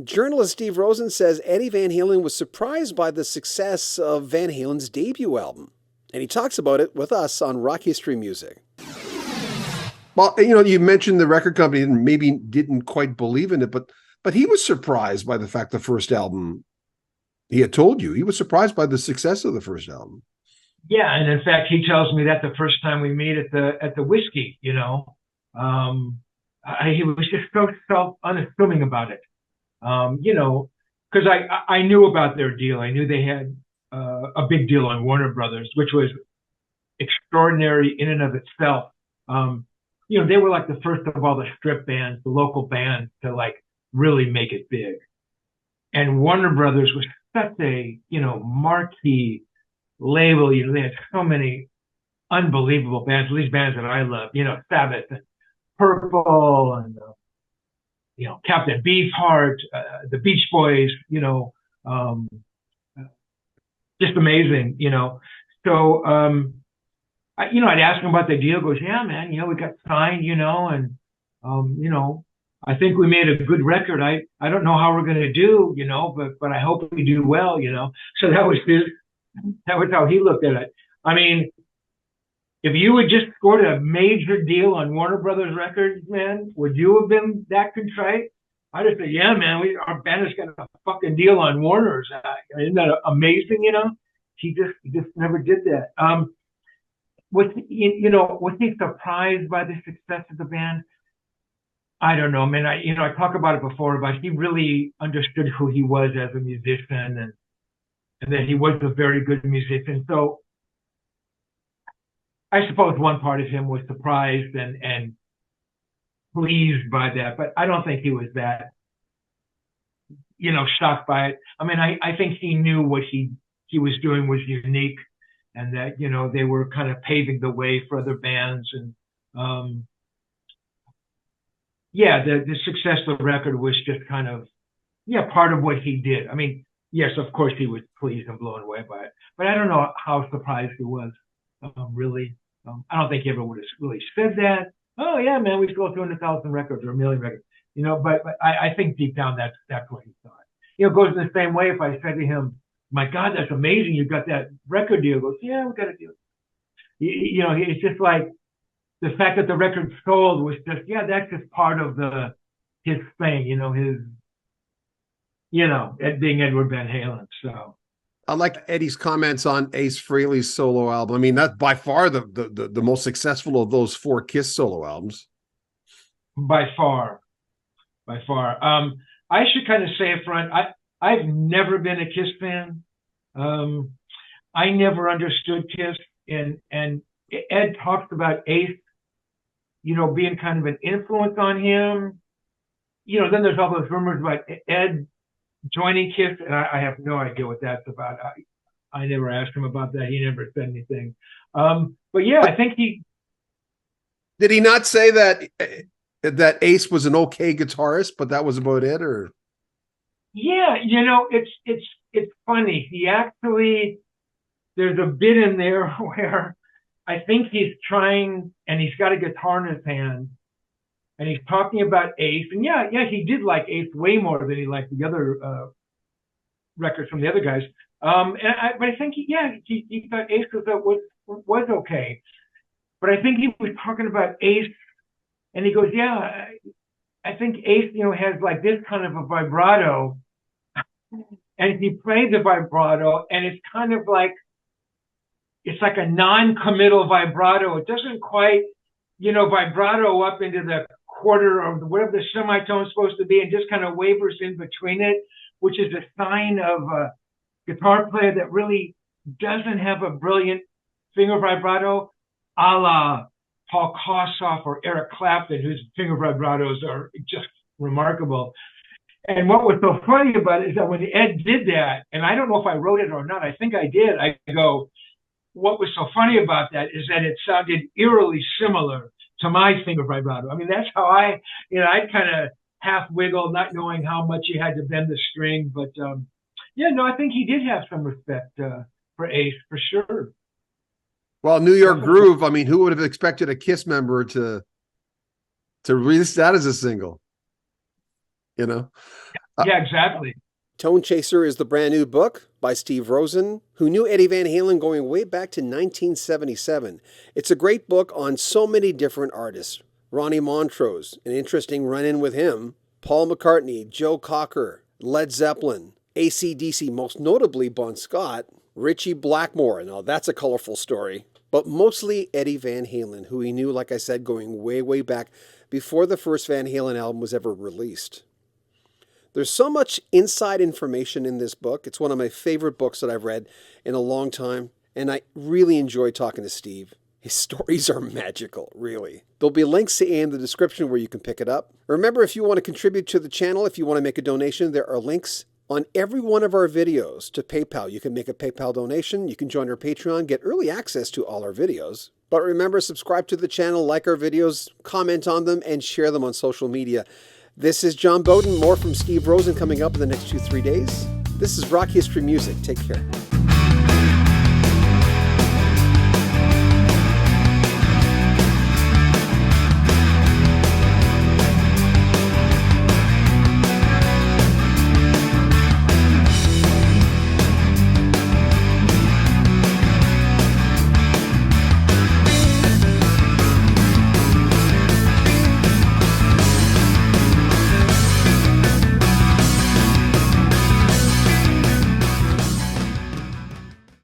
Journalist Steve Rosen says Eddie Van Halen was surprised by the success of Van Halen's debut album. And he talks about it with us on Rock History Music. Well, you mentioned the record company and maybe didn't quite believe in it, but he was surprised by the fact the first album, he had told you, he was surprised by the success of the first album. Yeah, and in fact, he tells me that the first time we meet at the whiskey, he was just so unassuming about it. Because I knew about their deal. I knew they had a big deal on Warner Brothers, which was extraordinary in and of itself. They were like the first of all the strip bands, the local bands to like really make it big. And Warner Brothers was such a, marquee label. They had so many unbelievable bands, these bands that I love, Sabbath and Purple and, Captain Beefheart, the Beach Boys, just amazing, So, I'd ask him about the deal. Goes, yeah, man, we got signed, and, I think we made a good record. I don't know how we're going to do, but I hope we do well, So that was how he looked at it. I mean, if you had just scored a major deal on Warner Brothers Records, man, would you have been that contrite? I'd have said, yeah, man, our band has got a fucking deal on Warner's. Isn't that amazing, He just never did that. Was he surprised by the success of the band? I don't know, man. I talk about it before, but he really understood who he was as a musician and that he was a very good musician. So I suppose one part of him was surprised and pleased by that, but I don't think he was that, shocked by it. I mean, I think he knew what he was doing was unique and that, they were kind of paving the way for other bands. And, the success of the record was just kind of, part of what he did. I mean, yes, of course he was pleased and blown away by it, but I don't know how surprised he was, really. I don't think he ever would have really said that. Oh yeah, man, we sold 200,000 records or 1,000,000 records, but I think deep down that's what he thought. It goes in the same way if I said to him, my God, that's amazing. You got that record deal. He goes, yeah, we got a deal. It's just like the fact that the record sold was just, that's just part of his thing, it being Edward Van Halen. So I like Eddie's comments on Ace Frehley's solo album. I mean, that's by far the most successful of those 4 Kiss solo albums. By far. I should kind of say up front, I've never been a Kiss fan. I never understood Kiss, and Ed talks about Ace, being kind of an influence on him. Then there's all those rumors about Ed joining Kiss, and I have no idea what that's about. I never asked him about that. He never said anything. But I think did he not say that Ace was an okay guitarist, but that was about it, or? Yeah, it's funny. He actually, there's a bit in there where I think he's trying, and he's got a guitar in his hand, and he's talking about Ace, and he did like Ace way more than he liked the other records from the other guys. But I think he thought Ace was okay. But I think he was talking about Ace, and he goes, I think Ace, has like this kind of a vibrato, and he plays the vibrato, and it's kind of like, it's like a non-committal vibrato. It doesn't quite, vibrato up into the quarter or whatever the semitone is supposed to be, and just kind of wavers in between it, which is a sign of a guitar player that really doesn't have a brilliant finger vibrato, a la Paul Kossoff or Eric Clapton, whose finger vibratos are just remarkable. And what was so funny about it is that when Ed did that, and I don't know if I wrote it or not, I think I did, I go, what was so funny about that is that it sounded eerily similar to my finger vibrato. I mean, that's how I kind of half wiggle, not knowing how much you had to bend the string. But I think he did have some respect for Ace, for sure. Well, New York Groove, I mean, who would have expected a Kiss member to release that as a single? Yeah, exactly. Tone Chaser is the brand new book by Steve Rosen, who knew Eddie Van Halen going way back to 1977. It's a great book on so many different artists. Ronnie Montrose, an interesting run-in with him, Paul McCartney, Joe Cocker, Led Zeppelin, AC/DC, most notably Bon Scott, Ritchie Blackmore. Now that's a colorful story. But mostly Eddie Van Halen, who he knew, like I said, going way, way back before the first Van Halen album was ever released. There's so much inside information in this book. It's one of my favorite books that I've read in a long time, and I really enjoy talking to Steve. His stories are magical, really. There'll be links in the description where you can pick it up. Remember, if you want to contribute to the channel, if you want to make a donation, there are links on every one of our videos to PayPal. You can make a PayPal donation, you can join our Patreon, get early access to all our videos. But remember, subscribe to the channel, like our videos, comment on them, and share them on social media. This is John Beaudin. More from Steve Rosen coming up in the next 2-3 days. This is Rock History Music. Take care.